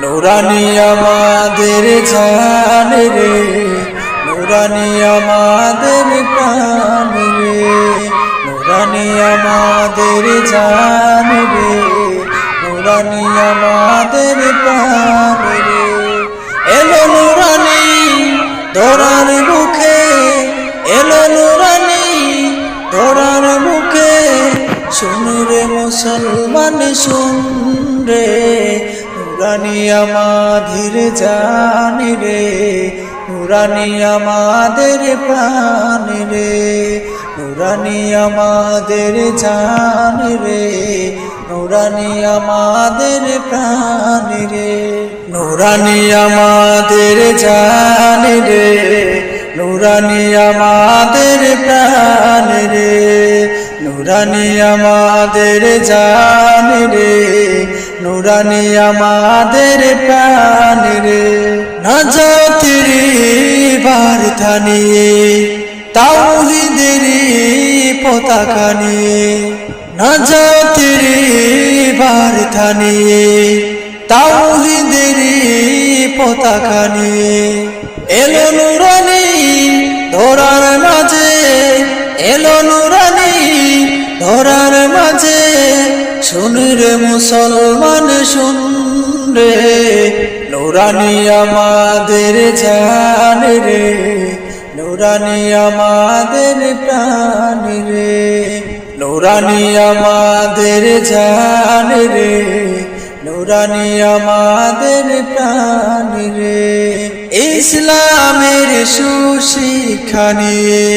নুরানি আমাদের জান রে, নুরানি আমাদের প্রাণ রে, নুরানি আমাদের জান রে, নুরানি আমাদের প্রাণ রে। এলো নুরানি ধরার মুখে, এলো নুরানি ধরার মুখে, শুন রে মুসলমান শুন রে, নুরানি আমাদের জান রে, নুরানি আমাদের প্রাণ রে, নুরানি আমাদের জান রে, নুরানি আমাদের প্রাণ রে, নুরানি আমাদের জান রে, নুরানি আমাদের প্রাণ রে, নুরানি আমাদের জান রে, নুরানি আমাদের প্রাণ রে। নাজাতের বার্তা নিয়ে, তাওহীদের পতাকা নিয়ে, নাজাতের বার্তা নিয়ে, তাওহীদের পতাকা নিয়ে, এলো নুরানি ধরার মাঝে, এলো নুরানি ধরার মাঝে, শুন রে মুসলমান শুন রে, নুরানি আমাদের জান রে, নুরানি আমাদের প্রাণ রে, নুরানি আমাদের জান রে, নুরানি আমাদের প্রাণ রে। ইসলামের সুশিক্ষা নিয়ে,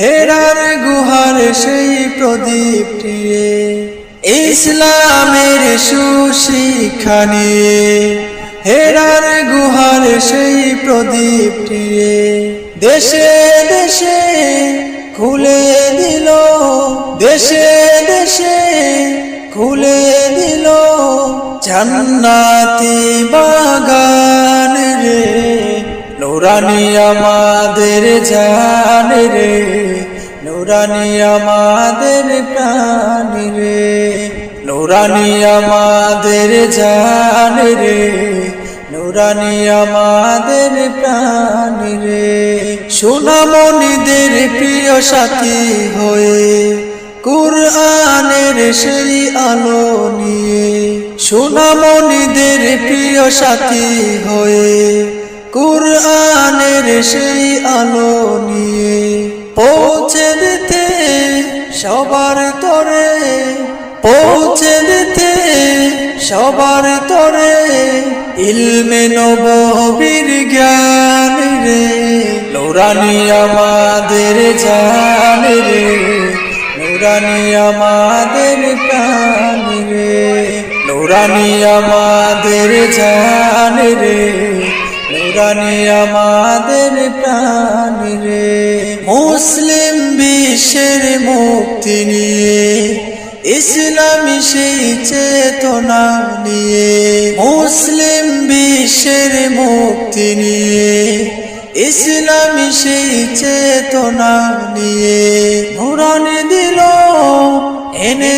হেরার গুহার সেই প্রদীপ নিয়ে, ইসলামের সুশিক্ষা নিয়ে, হেরার গুহার সেই প্রদীপ নিয়ে, দেশে দেশে খুলে দিল, দেশে দেশে খুলে দিল জান্নাতি বাগান রে, নুরানি আমাদের জান রে, নুরানি আমাদের প্রাণ রে, নুরানি আমাদের জান রে, নুরানি আমাদের প্রাণ রে। সোনামণিদের প্রিয় সাথী হয়ে, কুরআনের সেই আলো নিয়ে, সোনামণিদের প্রিয় সাথী হয়ে, কুরআনের সেই আলো নিয়ে, পৌঁছে দিতে সবার তরে, পৌঁছে দিতে সবার তরে, ইলমে নববীর জ্ঞান রে, নুরানি আমাদের জান রে, নুরানি আমাদের প্রাণ রে, নুরানি আমাদের জান রে, নুরানি আমাদের প্রাণ রে। মুসলিম বিশ্বের মুক্তি নিয়ে, ইসলামী সেই চেতনা নিয়ে, মুসলিম বিশ্বের মুক্তি নিয়ে, ইসলামী সেই চেতনা নিয়ে, নুরানি দিল এনে